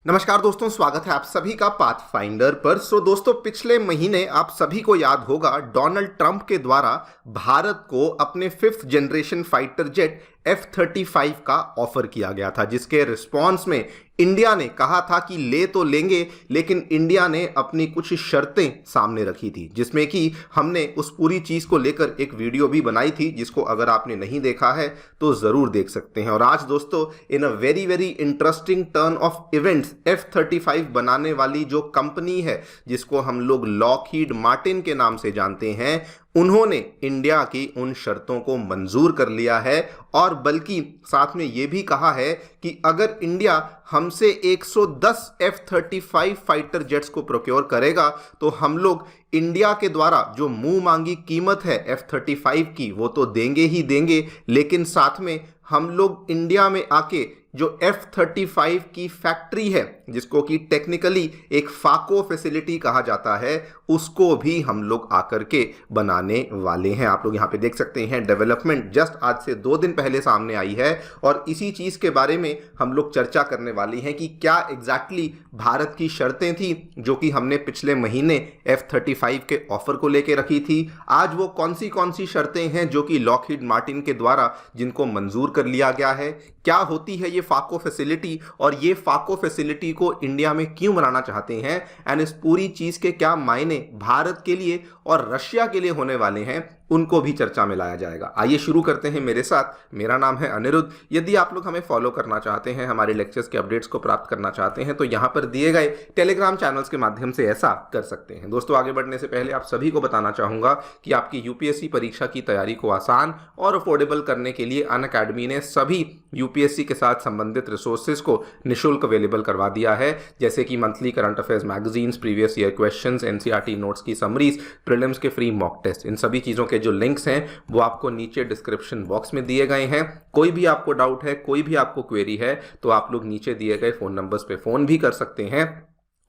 नमस्कार दोस्तों, स्वागत है आप सभी का पाथफाइंडर पर। दोस्तों, पिछले महीने आप सभी को याद होगा डोनाल्ड ट्रंप के द्वारा भारत को अपने 5th generation fighter jet F-35 का ऑफर किया गया था, जिसके रिस्पॉन्स में इंडिया ने कहा था कि ले तो लेंगे, लेकिन इंडिया ने अपनी कुछ शर्तें सामने रखी थी, जिसमें कि हमने उस पूरी चीज को लेकर एक वीडियो भी बनाई थी, जिसको अगर आपने नहीं देखा है तो जरूर देख सकते हैं। और आज दोस्तों, in a very very interesting turn of events, F-35 बनाने वाली जो कंपनी है, जिसको हम लोग लॉकहीड मार्टिन के नाम से जानते हैं, उन्होंने इंडिया की उन शर्तों को मंजूर कर लिया है और बल्कि साथ में यह भी कहा है कि अगर इंडिया हमसे 110 F-35 फाइटर जेट्स को प्रोक्योर करेगा तो हम लोग इंडिया के द्वारा जो मुंह मांगी कीमत है F-35 की वो तो देंगे ही देंगे, लेकिन साथ में हम लोग इंडिया में आके जो F-35 की फैक्ट्री है, जिसको कि टेक्निकली एक फाको फैसिलिटी कहा जाता है, उसको भी हम लोग आकर के बनाने वाले हैं। आप लोग यहाँ पे देख सकते हैं, डेवलपमेंट जस्ट आज से 2 दिन पहले सामने आई है और इसी चीज के बारे में हम लोग चर्चा करने वाले हैं कि क्या एग्जैक्टली भारत की शर्तें थी जो कि हमने पिछले महीने F-35 के ऑफर को लेके रखी थी। आज वो कौन सी शर्तें हैं जो कि लॉकहीड मार्टिन के द्वारा जिनको मंजूर कर लिया गया है, क्या होती है ये फाको फैसिलिटी और ये फाको फैसिलिटी को इंडिया में क्यों बनाना चाहते हैं, एंड इस पूरी चीज के क्या मायने भारत के लिए और रशिया के लिए होने वाले हैं, उनको भी चर्चा में लाया जाएगा। आइए शुरू करते हैं मेरे साथ। मेरा नाम है अनिरुद्ध। यदि आप लोग हमें फॉलो करना चाहते हैं, हमारे लेक्चर्स के अपडेट्स को प्राप्त करना चाहते हैं, तो यहाँ पर दिए गए टेलीग्राम चैनल्स के माध्यम से ऐसा कर सकते हैं। दोस्तों, आगे बढ़ने से पहले आप सभी को बताना चाहूंगा कि आपकी यूपीएससी परीक्षा की तैयारी को आसान और अफोर्डेबल करने के लिए अनअकैडमी ने सभी यूपीएससी के साथ संबंधित रिसोर्सेज को निःशुल्क अवेलेबल करवा दिया है, जैसे कि monthly current affairs magazines, previous year questions, NCERT notes की समरीज, प्रीलिम्स के फ्री मॉक टेस्ट। इन सभी चीजों के जो लिंक्स हैं वो आपको नीचे डिस्क्रिप्शन बॉक्स में दिए गए हैं। कोई भी आपको डाउट है, कोई भी आपको क्वेरी है, तो आप लोग नीचे दिए गए फोन नंबर्स पे फोन भी कर सकते हैं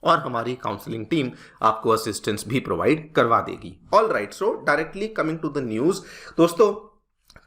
और हमारी काउंसलिंग टीम आपको असिस्टेंस भी प्रोवाइड करवा देगी। All right, so directly coming to the news. दोस्तों,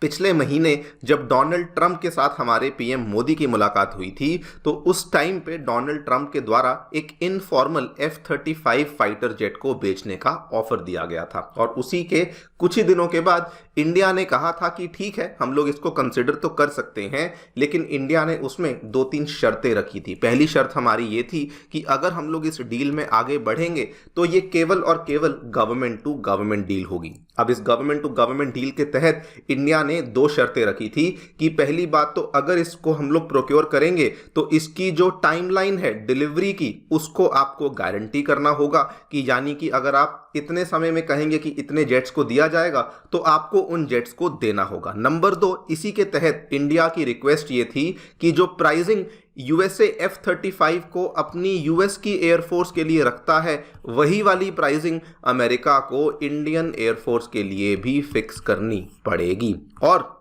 पिछले महीने जब डोनाल्ड ट्रंप के साथ हमारे पीएम मोदी की मुलाकात हुई थी, तो उस टाइम पे डोनाल्ड ट्रंप के द्वारा एक इनफॉर्मल F-35 फाइटर जेट को बेचने का ऑफर दिया गया था और उसी के कुछ ही दिनों के बाद इंडिया ने कहा था कि ठीक है, हम लोग इसको कंसिडर तो कर सकते हैं, लेकिन इंडिया ने उसमें 2-3 शर्तें रखी थी। पहली शर्त हमारी ये थी कि अगर हम लोग इस डील में आगे बढ़ेंगे तो ये केवल और केवल गवर्नमेंट टू गवर्नमेंट डील होगी। अब इस गवर्नमेंट टू गवर्नमेंट डील के तहत इंडिया ने 2 शर्तें रखी थी कि पहली बात तो अगर इसको हम लोग प्रोक्योर करेंगे तो इसकी जो टाइमलाइन है डिलीवरी की, उसको आपको गारंटी करना होगा कि यानी कि अगर आप इतने समय में कहेंगे कि इतने जेट्स को दिया जाएगा तो आपको उन जेट्स को देना होगा। नंबर 2, इसी के तहत इंडिया की रिक्वेस्ट ये थी कि जो प्राइसिंग यूएसए F-35 को अपनी यूएस की एयरफोर्स के लिए रखता है, वही वाली प्राइसिंग अमेरिका को इंडियन एयरफोर्स के लिए भी फिक्स करनी पड़ेगी। और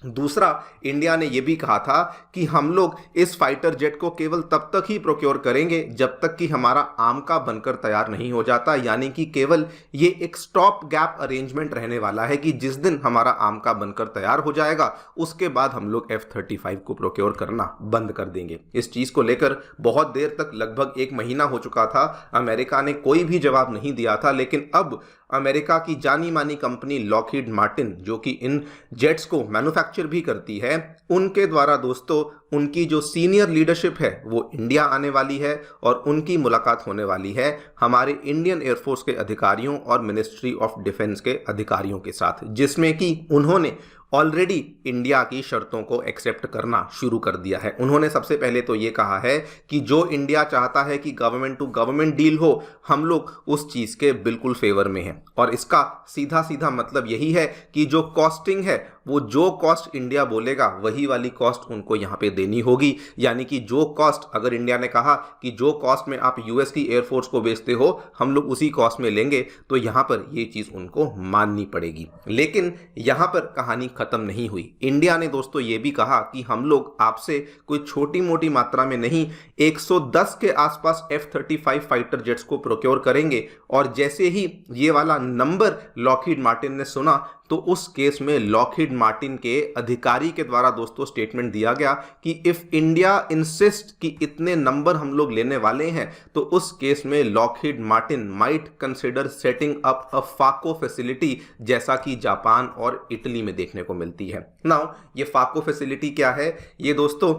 दूसरा, इंडिया ने यह भी कहा था कि हम लोग इस फाइटर जेट को केवल तब तक ही प्रोक्योर करेंगे जब तक कि हमारा आम का बनकर तैयार नहीं हो जाता, यानी कि केवल ये एक स्टॉप गैप अरेंजमेंट रहने वाला है कि जिस दिन हमारा आम का बनकर तैयार हो जाएगा उसके बाद हम लोग F-35 को प्रोक्योर करना बंद कर देंगे। इस चीज को लेकर बहुत देर तक, लगभग 1 महीना हो चुका था, अमेरिका ने कोई भी जवाब नहीं दिया था, लेकिन अब अमेरिका की जानी मानी कंपनी लॉकहीड मार्टिन, जो कि इन जेट्स को मैन्युफैक्चर भी करती है, उनके द्वारा दोस्तों उनकी जो सीनियर लीडरशिप है वो इंडिया आने वाली है और उनकी मुलाकात होने वाली है हमारे इंडियन एयरफोर्स के अधिकारियों और मिनिस्ट्री ऑफ डिफेंस के अधिकारियों के साथ, जिसमें कि उन्होंने ऑलरेडी इंडिया की शर्तों को एक्सेप्ट करना शुरू कर दिया है। उन्होंने सबसे पहले तो ये कहा है कि जो इंडिया चाहता है कि गवर्नमेंट टू गवर्नमेंट डील हो, हम लोग उस चीज के बिल्कुल फेवर में हैं और इसका सीधा सीधा मतलब यही है कि जो कॉस्टिंग है वो जो कॉस्ट इंडिया बोलेगा वही वाली कॉस्ट उनको यहाँ पे देनी होगी, यानी कि जो कॉस्ट अगर इंडिया ने कहा कि जो कॉस्ट में आप यूएस की एयरफोर्स को बेचते हो हम लोग उसी कॉस्ट में लेंगे, तो यहाँ पर ये चीज उनको माननी पड़ेगी। लेकिन यहाँ पर कहानी खत्म नहीं हुई। इंडिया ने दोस्तों ये भी कहा कि हम लोग आपसे कोई छोटी मोटी मात्रा में नहीं, 110 के आसपास F-35 फाइटर जेट्स को प्रोक्योर करेंगे और जैसे ही ये वाला नंबर लॉकहीड मार्टिन ने सुना, तो उस केस में लॉकहीड मार्टिन के अधिकारी के द्वारा दोस्तों स्टेटमेंट दिया गया कि इफ इंडिया इंसिस्ट कि इतने नंबर हम लोग लेने वाले हैं तो उस केस में Lockheed Martin might consider setting up a FACO facility, जैसा कि जापान और इटली में देखने को मिलती है। नाउ ये फाको फैसिलिटी क्या है? ये दोस्तों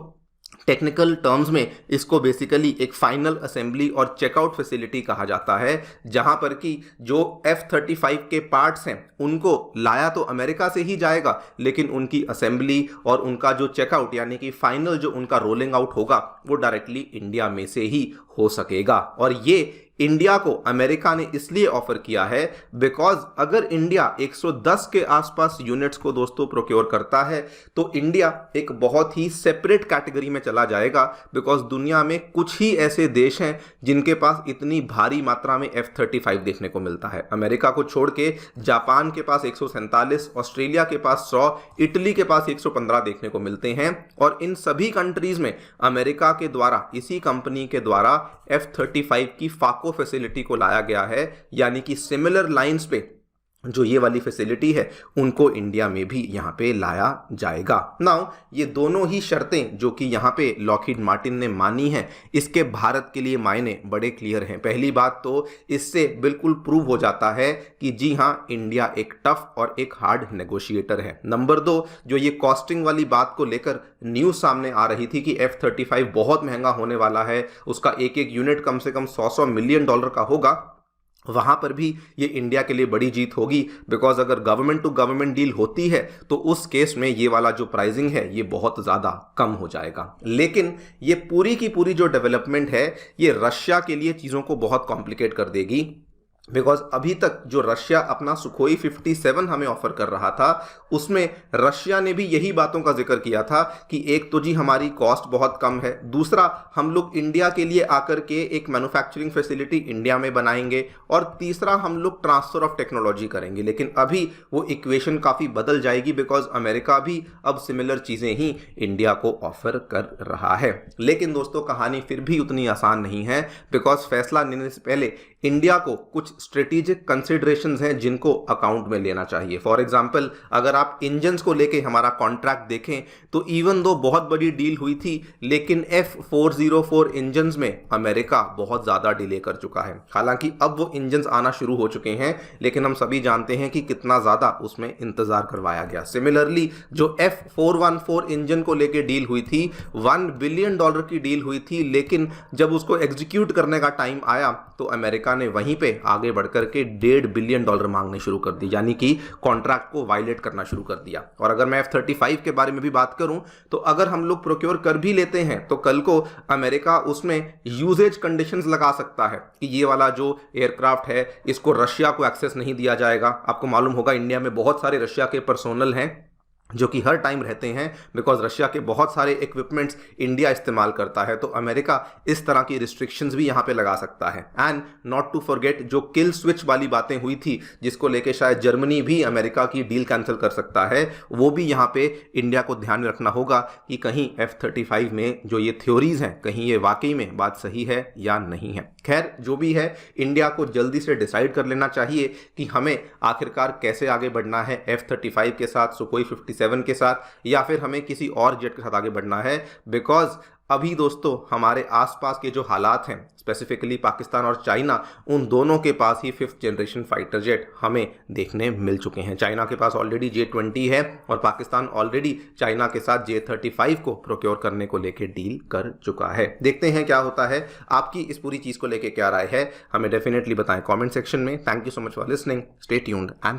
टेक्निकल टर्म्स में इसको बेसिकली एक फाइनल असेंबली और चेकआउट फैसिलिटी कहा जाता है, जहां पर कि जो F-35 के पार्ट्स हैं उनको लाया तो अमेरिका से ही जाएगा, लेकिन उनकी असेंबली और उनका जो चेकआउट यानी कि फाइनल जो उनका रोलिंग आउट होगा वो डायरेक्टली इंडिया में से ही हो सकेगा। और ये इंडिया को अमेरिका ने इसलिए ऑफर किया है बिकॉज अगर इंडिया 110 के आसपास यूनिट्स को दोस्तों प्रोक्योर करता है तो इंडिया एक बहुत ही सेपरेट कैटेगरी में चला जाएगा, बिकॉज दुनिया में कुछ ही ऐसे देश हैं जिनके पास इतनी भारी मात्रा में F-35 देखने को मिलता है। अमेरिका को छोड़ के जापान के पास 147, ऑस्ट्रेलिया के पास 100, इटली के पास 115 देखने को मिलते हैं। और इन सभी कंट्रीज में अमेरिका के द्वारा, इसी कंपनी के द्वारा F-35 की फाको फैसिलिटी को लाया गया है, यानी कि सिमिलर लाइंस पे जो ये वाली फैसिलिटी है उनको इंडिया में भी यहाँ पे लाया जाएगा। नाउ ये दोनों ही शर्तें जो कि यहाँ पे लॉकहीड मार्टिन ने मानी हैं, इसके भारत के लिए मायने बड़े क्लियर हैं। पहली बात तो इससे बिल्कुल प्रूव हो जाता है कि जी हाँ, इंडिया एक टफ और एक हार्ड नेगोशिएटर है। नंबर 2, जो ये कॉस्टिंग वाली बात को लेकर न्यूज सामने आ रही थी कि F-35 बहुत महंगा होने वाला है, उसका एक एक यूनिट कम से कम $100 मिलियन का होगा, वहां पर भी ये इंडिया के लिए बड़ी जीत होगी, बिकॉज अगर गवर्नमेंट टू गवर्नमेंट डील होती है तो उस केस में ये वाला जो प्राइसिंग है ये बहुत ज़्यादा कम हो जाएगा। लेकिन ये पूरी की पूरी जो डेवलपमेंट है ये रशिया के लिए चीज़ों को बहुत कॉम्प्लिकेट कर देगी, बिकॉज अभी तक जो रशिया अपना सुखोई 57 हमें ऑफर कर रहा था उसमें रशिया ने भी यही बातों का जिक्र किया था कि एक तो जी हमारी कॉस्ट बहुत कम है, दूसरा हम लोग इंडिया के लिए आकर के एक मैन्युफैक्चरिंग फैसिलिटी इंडिया में बनाएंगे, और तीसरा हम लोग ट्रांसफर ऑफ टेक्नोलॉजी करेंगे। लेकिन अभी वो इक्वेशन काफ़ी बदल जाएगी, बिकॉज अमेरिका भी अब सिमिलर चीज़ें ही इंडिया को ऑफर कर रहा है। लेकिन दोस्तों कहानी फिर भी उतनी आसान नहीं है, बिकॉज फैसला लेने से पहले इंडिया को कुछ स्ट्रेटेजिक कंसिडरेशंस हैं जिनको अकाउंट में लेना चाहिए। फॉर एग्जांपल अगर आप इंजन्स को लेके हमारा कॉन्ट्रैक्ट देखें तो इवन दो बहुत बड़ी डील हुई थी, लेकिन F-404 इंजन्स में अमेरिका बहुत ज़्यादा डिले कर चुका है। हालांकि अब वो इंजन्स आना शुरू हो चुके हैं, लेकिन हम सभी जानते हैं कि कितना ज़्यादा उसमें इंतज़ार करवाया गया। सिमिलरली जो F-414 इंजन को लेके डील हुई थी, $1 बिलियन की डील हुई थी, लेकिन जब उसको एग्जीक्यूट करने का टाइम आया तो अमेरिका ने वहीं पे आगे बढ़कर के $1.5 बिलियन मांगने शुरू कर दी, यानी कि कॉन्ट्रैक्ट को वायलेट करना शुरू कर दिया। और अगर मैं F-35 के बारे में भी बात करूं तो अगर हम लोग प्रोक्योर कर भी लेते हैं तो कल को अमेरिका उसमें यूजेज कंडीशंस लगा सकता है कि ये वाला जो एयरक्राफ्ट है इसको रशिया को एक्सेस नहीं दिया जाएगा। आपको मालूम होगा इंडिया में बहुत सारे रशिया के पर्सोनल हैं जो कि हर टाइम रहते हैं, बिकॉज रशिया के बहुत सारे इक्विपमेंट्स इंडिया इस्तेमाल करता है, तो अमेरिका इस तरह की रिस्ट्रिक्शंस भी यहाँ पे लगा सकता है। एंड नॉट टू फॉरगेट जो किल स्विच वाली बातें हुई थी जिसको लेके शायद जर्मनी भी अमेरिका की डील कैंसिल कर सकता है, वो भी यहाँ पे इंडिया को ध्यान में रखना होगा कि कहीं F-35 में जो ये थ्योरीज हैं कहीं ये वाकई में बात सही है या नहीं है। खैर जो भी है, इंडिया को जल्दी से डिसाइड कर लेना चाहिए कि हमें आखिरकार कैसे आगे बढ़ना है, F-35 के साथ, सुखोई 57 के साथ, या फिर हमें किसी और जेट के साथ आगे बढ़ना है। बिकॉज अभी दोस्तों हमारे आसपास के जो हालात हैं, स्पेसिफिकली पाकिस्तान और चाइना, उन दोनों के पास ही 5th जनरेशन फाइटर जेट हमें देखने मिल चुके हैं। चाइना के पास ऑलरेडी J-20 है और पाकिस्तान ऑलरेडी चाइना के साथ J-35 को प्रोक्योर करने को लेके डील कर चुका है। देखते हैं क्या होता है। आपकी इस पूरी चीज़ को लेके क्या राय है, हमें डेफिनेटली बताएं कॉमेंट सेक्शन में। Thank you so much for listening, stay tuned and